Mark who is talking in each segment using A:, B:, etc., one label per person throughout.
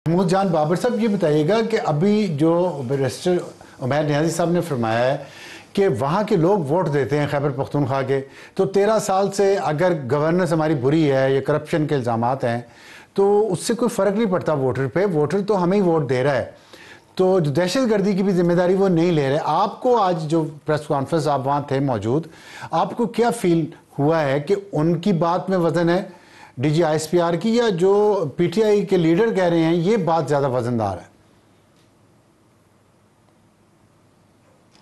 A: महमूद जान बाबर साहब, ये बताइएगा कि अभी जो बैरिस्टर उमैर नियाज़ी साहब ने फरमाया है कि वहाँ के लोग वोट देते हैं खैबर पख्तूनख्वा के, तो 13 साल से अगर गवर्नेंस हमारी बुरी है या करप्शन के इल्ज़ामात हैं तो उससे कोई फ़र्क नहीं पड़ता वोटर पे, वोटर तो हमें ही वोट दे रहा है, तो जो दहशत गर्दी की भी जिम्मेदारी वो नहीं ले रहे। आपको आज जो प्रेस कॉन्फ्रेंस आप वहाँ थे मौजूद, आपको क्या फील हुआ है कि उनकी बात में वज़न है DGISPR की, या जो PTI के लीडर कह रहे हैं ये बात ज़्यादा वजनदार है?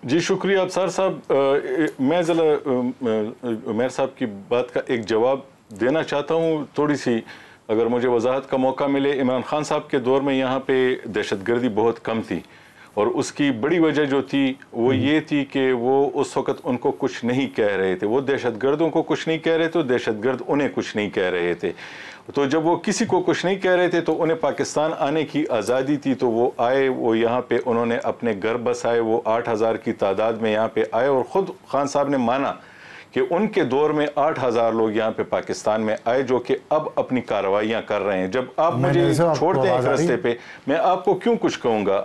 B: जी शुक्रिया अबसार साहब। मैं ज़रा उमैर साहब की बात का एक जवाब देना चाहता हूँ, थोड़ी सी अगर मुझे वजाहत का मौका मिले। इमरान खान साहब के दौर में यहाँ पे दहशतगर्दी बहुत कम थी और उसकी बड़ी वजह जो थी वो ये थी कि वो उस वक़्त उनको कुछ नहीं कह रहे थे, वो दहशतगर्दों को कुछ नहीं कह रहे थे, दहशतगर्द उन्हें कुछ नहीं कह रहे थे। तो जब वो किसी को कुछ नहीं कह रहे थे तो उन्हें पाकिस्तान आने की आज़ादी थी, तो वो आए, वो यहाँ पे उन्होंने अपने घर बसाए, वो 8000 की तादाद में यहाँ पे आए और ख़ुद खान साहब ने माना कि उनके दौर में 8000 लोग यहाँ पे पाकिस्तान में आए जो कि अब अपनी कार्रवाइयाँ कर रहे हैं। जब आप मुझे छोड़ते हैं इस रास्ते पे, मैं आपको क्यों कुछ कहूँगा?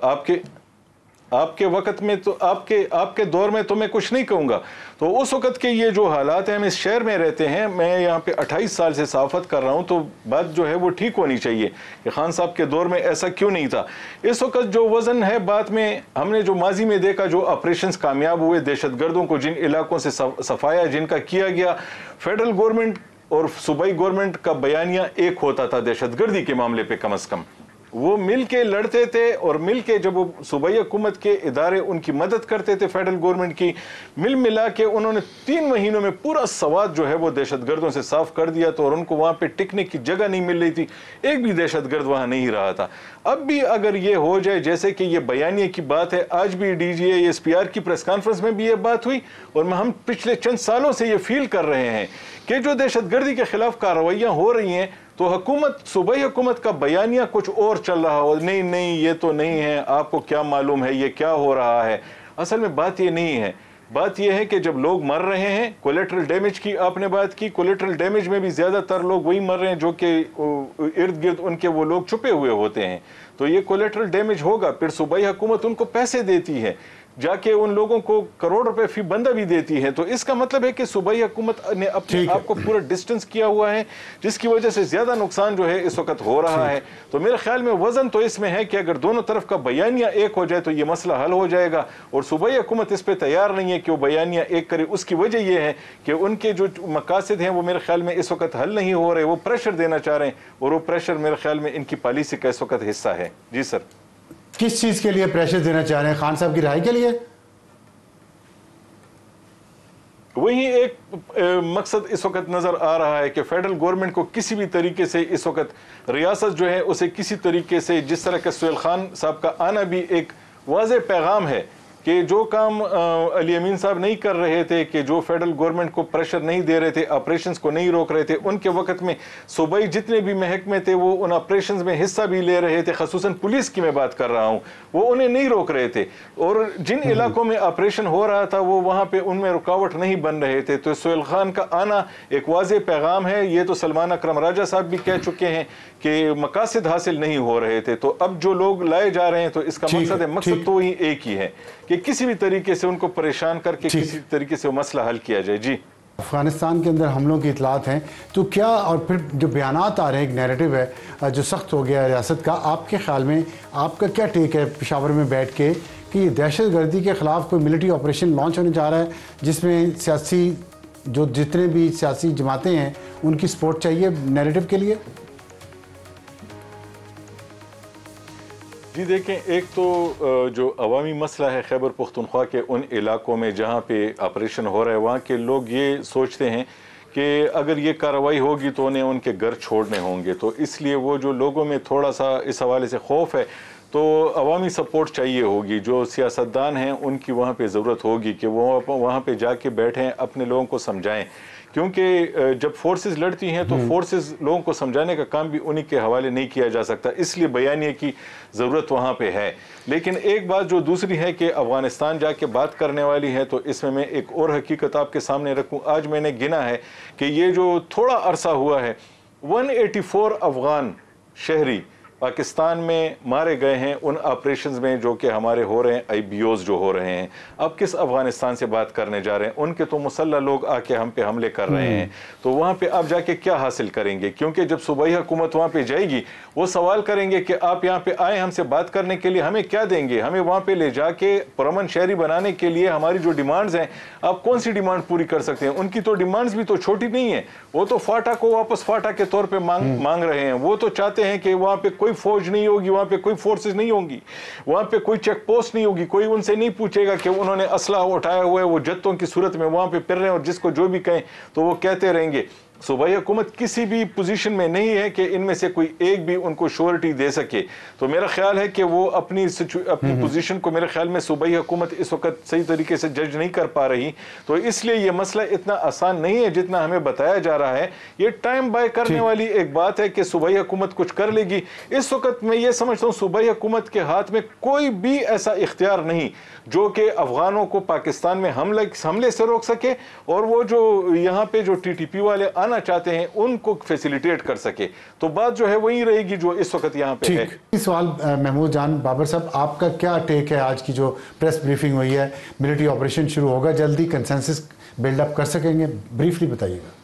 B: आपके वक़्त में तो आपके दौर में तो मैं कुछ नहीं कहूँगा। तो उस वक़्त के ये जो हालात हैं, हम इस शहर में रहते हैं, मैं यहाँ पे 28 साल से सहाफ़त कर रहा हूँ, तो बात जो है वो ठीक होनी चाहिए कि खान साहब के दौर में ऐसा क्यों नहीं था। इस वक़्त जो वज़न है बात में, हमने जो माजी में देखा, जो ऑपरेशंस कामयाब हुए, दहशतगर्दों को जिन इलाकों से सफाया जिनका किया गया, फेडरल गवर्नमेंट और सूबाई गवर्नमेंट का बयानिया एक होता था दहशतगर्दी के मामले पे, कम अज़ कम वो मिल के लड़ते थे और मिल के जब वो सूबाई हुकूमत के इदारे उनकी मदद करते थे फेडरल गवर्नमेंट की, मिला के उन्होंने 3 महीनों में पूरा सवाद जो है वो दहशतगर्दों से साफ कर दिया। तो और उनको वहाँ पे टिकने की जगह नहीं मिल रही थी, एक भी दहशतगर्द वहाँ नहीं रहा था। अब भी अगर ये हो जाए जैसे कि ये बयानिए की बात है, आज भी DGISPR की प्रेस कॉन्फ्रेंस में भी ये बात हुई और हम पिछले चंद सालों से ये फील कर रहे हैं कि जो दहशतगर्दी के खिलाफ कार्रवाइयाँ हो रही हैं तो हुकूमत, सूबाई हुकूमत का बयानिया कुछ और चल रहा हो, नहीं ये तो नहीं है, आपको क्या मालूम है ये क्या हो रहा है। असल में बात ये नहीं है, बात यह है कि जब लोग मर रहे हैं, कोलेटरल डैमेज की आपने बात की, कोलेटरल डैमेज में भी ज़्यादातर लोग वही मर रहे हैं जो कि इर्द गिर्द उनके वो लोग छुपे हुए होते हैं। तो ये कोलेटरल डैमेज होगा, फिर सूबाई हुकूमत उनको पैसे देती है, जाके उन लोगों को करोड़ रुपए फी बंदा भी देती है। तो इसका मतलब है कि सूबाई हुकूमत ने अपने आप को पूरा डिस्टेंस किया हुआ है, जिसकी वजह से ज्यादा नुकसान जो है इस वक्त हो रहा है। तो मेरे ख्याल में वजन तो इसमें है कि अगर दोनों तरफ का बयानिया एक हो जाए तो ये मसला हल हो जाएगा, और सूबाई हुकूमत इस पर तैयार नहीं है कि वो बयानिया एक करे। उसकी वजह यह है कि उनके जो मकासद हैं वो मेरे ख्याल में इस वक्त हल नहीं हो रहे, वो प्रेशर देना चाह रहे हैं और वो प्रेशर मेरे ख्याल में इनकी पॉलिसी का इस वक्त हिस्सा है। जी सर।
A: किस चीज के लिए प्रेशर देना चाह रहे हैं? खान साहब की रिहाई के लिए?
B: वही एक मकसद इस वक्त नजर आ रहा है कि फेडरल गवर्नमेंट को किसी भी तरीके से इस वक्त रियासत जो है उसे किसी तरीके से, जिस तरह के सुहेल खान साहब का आना भी एक वाज़ेह पैगाम है कि जो काम अली अमीन साहब नहीं कर रहे थे, कि जो फेडरल गवर्नमेंट को प्रेशर नहीं दे रहे थे, ऑपरेशंस को नहीं रोक रहे थे, उनके वक्त में सूबाई जितने भी महकमे थे वो उन ऑपरेशंस में हिस्सा भी ले रहे थे, खसूसन पुलिस की मैं बात कर रहा हूँ, वो उन्हें नहीं रोक रहे थे। और जिन इलाकों में ऑपरेशन हो रहा था वो वहाँ पे उनमें रुकावट नहीं बन रहे थे। तो सुहेल खान का आना एक वाज़ेह पैगाम है। ये तो सलमान अकरम राजा साहब भी कह चुके हैं कि मकासद हासिल नहीं हो रहे थे, तो अब जो लोग लाए जा रहे हैं तो इसका मकसद तो ही एक ही है कि किसी भी तरीके से उनको परेशान करके किसी तरीके से वो मसला हल किया जाए। जी,
A: अफगानिस्तान के अंदर हमलों की इतलात हैं, तो क्या, और फिर जो बयानात आ रहे हैं, एक नैरेटिव है जो सख्त हो गया है रियासत का, आपके ख्याल में आपका क्या टेक है पेशावर में बैठ के कि ये दहशत गर्दी के ख़िलाफ़ कोई मिलिट्री ऑपरेशन लॉन्च होने जा रहा है जिसमें सियासी, जो जितने भी सियासी जमातें हैं उनकी सपोर्ट चाहिए नैरेटिव के लिए?
B: जी देखें, एक तो जो अवामी मसला है खैबर पख्तूनख्वा के उन इलाकों में जहाँ पे ऑपरेशन हो रहा है, वहाँ के लोग ये सोचते हैं कि अगर ये कार्रवाई होगी तो उन्हें उनके घर छोड़ने होंगे, तो इसलिए वो जो लोगों में थोड़ा सा इस हवाले से खौफ है, तो अवामी सपोर्ट चाहिए होगी। जो सियासतदान हैं उनकी वहाँ पे ज़रूरत होगी कि वो वहाँ पे जाके बैठें, अपने लोगों को समझाएं, क्योंकि जब फोर्सेस लड़ती हैं तो फोर्सेस लोगों को समझाने का काम भी उन्हीं के हवाले नहीं किया जा सकता, इसलिए बयानिए की ज़रूरत वहाँ पे है। लेकिन एक बात जो दूसरी है कि अफ़गानिस्तान जाके बात करने वाली है, तो इसमें मैं एक और हकीकत आपके सामने रखूँ। आज मैंने गिना है कि ये जो थोड़ा अरसा हुआ है, 184 अफ़गान शहरी پاکستان میں مارے گئے ہیں ان آپریشنز میں جو کہ ہمارے ہو رہے ہیں، IBOs جو ہو رہے ہیں، اب کس افغانستان سے بات کرنے جا رہے ہیں؟ ان کے تو مسلح لوگ آ کے ہم پہ حملے کر رہے ہیں، تو وہاں پہ آپ جا کے کیا حاصل کریں گے؟ کیونکہ جب صوبائی حکومت وہاں پہ جائے گی وہ سوال کریں گے کہ آپ یہاں پہ آئے ہم سے بات کرنے کے لیے، ہمیں کیا دیں گے؟ ہمیں وہاں پہ لے جا کے پرامن شہری بنانے کے لیے ہماری جو ڈیمانڈز ہیں آپ کون سی ڈیمانڈ پوری کر سکتے ہیں؟ ان کی تو ڈیمانڈز بھی تو چھوٹی نہیں ہیں، وہ تو فاٹا کو واپس فاٹا کے طور پہ مانگ رہے ہیں، وہ تو چاہتے ہیں کہ وہاں پہ کوئی فوج نہیں ہوگی، وہاں پہ کوئی فورسز نہیں ہوں گی، وہاں پہ کوئی چیک پوسٹ نہیں ہوگی، کوئی ان سے نہیں پوچھے گا کہ انہوں نے اسلحہ اٹھایا ہوا ہے، وہ جتوں کی صورت میں وہاں پہ پھر رہے ہیں اور جس کو جو بھی کہیں تو وہ کہتے رہیں گے۔ صوبائی حکومت کسی بھی پوزیشن میں نہیں ہے کہ ان میں سے کوئی ایک بھی ان کو شورٹی دے سکے، تو میرا خیال ہے کہ وہ اپنی پوزیشن کو میرے خیال میں صوبائی حکومت اس وقت صحیح طریقے سے جج نہیں کر پا رہی، تو اس لیے یہ مسئلہ اتنا آسان نہیں ہے جتنا ہمیں بتایا جا رہا ہے۔ یہ ٹائم بائی کرنے والی ایک بات ہے کہ صوبائی حکومت کچھ کر لے گی۔ اس وقت میں یہ سمجھتا ہوں صوبائی حکومت کے ہاتھ میں کوئی بھی ایسا اختیار نہیں جو کہ افغانوں کو پاکستان میں حملے سے روک سکے، اور وہ جو یہاں پہ جو TTP والے آنا چاہتے ہیں ان کو فیسیلیٹیٹ کر سکے، تو بات جو ہے وہی رہے گی جو اس وقت یہاں پہ ہے۔
A: سوال محمود جان بابر صاحب، آپ کا کیا ٹیک ہے آج کی جو پریس بریفنگ ہوئی ہے؟ ملٹری آپریشن شروع ہوگا جلدی، کنسنسس بلڈ اپ کر سکیں گے؟ بریفلی بتائیے گا۔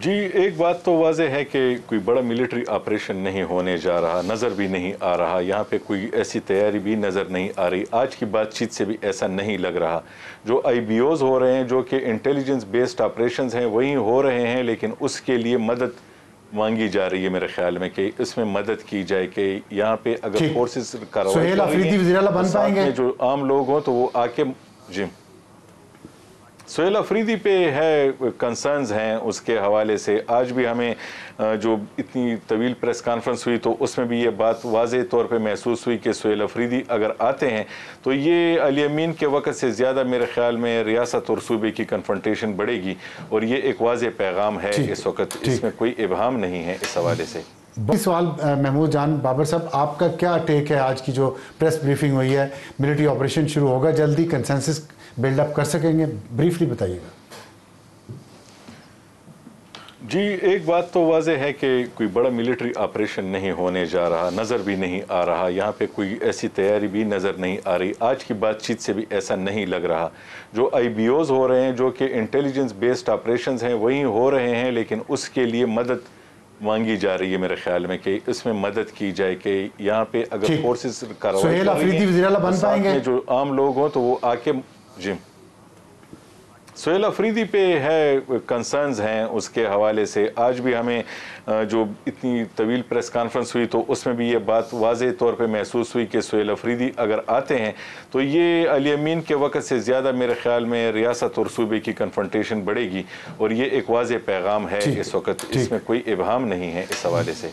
B: جی ایک بات تو واضح ہے کہ کوئی بڑا ملٹری آپریشن نہیں ہونے جا رہا، نظر بھی نہیں آ رہا، یہاں پہ کوئی ایسی تیاری بھی نظر نہیں آ رہی، آج کی بات چیت سے بھی ایسا نہیں لگ رہا۔ جو IBOs ہو رہے ہیں جو کہ انٹیلیجنس بیسڈ آپریشنز ہیں وہی ہو رہے ہیں، لیکن اس کے لیے مدد مانگی جا رہی ہے میرے خیال میں کہ اس میں مدد کی جائے کہ یہاں پہ اگر فورسز کارروائی کر رہی ہیں ساتھ میں جو عام لوگ ہوں تو وہ آ کے جی سہیل افریدی پہ ہے کنسرنز ہیں اس کے حوالے سے۔ آج بھی ہمیں جو اتنی طویل پریس کانفرنس ہوئی تو اس میں بھی یہ بات واضح طور پہ محسوس ہوئی کہ سہیل افریدی اگر آتے ہیں تو یہ علی امین کے وقت سے زیادہ میرے خیال میں ریاست اور صوبے کی کنفرنٹیشن بڑھے گی، اور یہ ایک واضح پیغام ہے اس وقت، اس میں کوئی ابہام نہیں ہے اس حوالے سے۔
A: سوال محمود جان بابر صاحب، آپ کا کیا ٹیک ہے آج کی جو پریس بریفنگ ہوئی ہے؟ ملٹری آپریشن شروع ہوگا جلدی، کنسنسس بلڈ اپ کر سکیں گے؟ بریفلی بتائیے گا۔
B: جی ایک بات تو واضح ہے کہ کوئی بڑا ملٹری آپریشن نہیں ہونے جا رہا، نظر بھی نہیں آ رہا، یہاں پہ کوئی ایسی تیاری بھی نظر نہیں آ رہی، آج کی بات چیت سے بھی ایسا نہیں لگ رہا۔ جو IBOs ہو رہے ہیں جو کہ انٹیلیجنس بیسڈ آپریشنز ہیں وہی ہو رہے ہیں، لیکن اس کے لیے مدد مانگی جا رہی ہے میرے خیال میں کہ اس میں مدد کی جائے کہ یہاں پہ اگر فورسز کارروائی کر رہی ہیں ساتھ میں جو عام لوگ ہوں تو وہ آ کے جی سہیل افریدی پہ ہے کنسرنز ہیں اس کے حوالے سے۔ آج بھی ہمیں جو اتنی طویل پریس کانفرنس ہوئی تو اس میں بھی یہ بات واضح طور پہ محسوس ہوئی کہ سہیل افریدی اگر آتے ہیں تو یہ علی امین کے وقت سے زیادہ میرے خیال میں ریاست اور صوبے کی کنفرنٹیشن بڑھے گی، اور یہ ایک واضح پیغام ہے اس وقت، اس میں کوئی ابہام نہیں ہے اس حوالے سے۔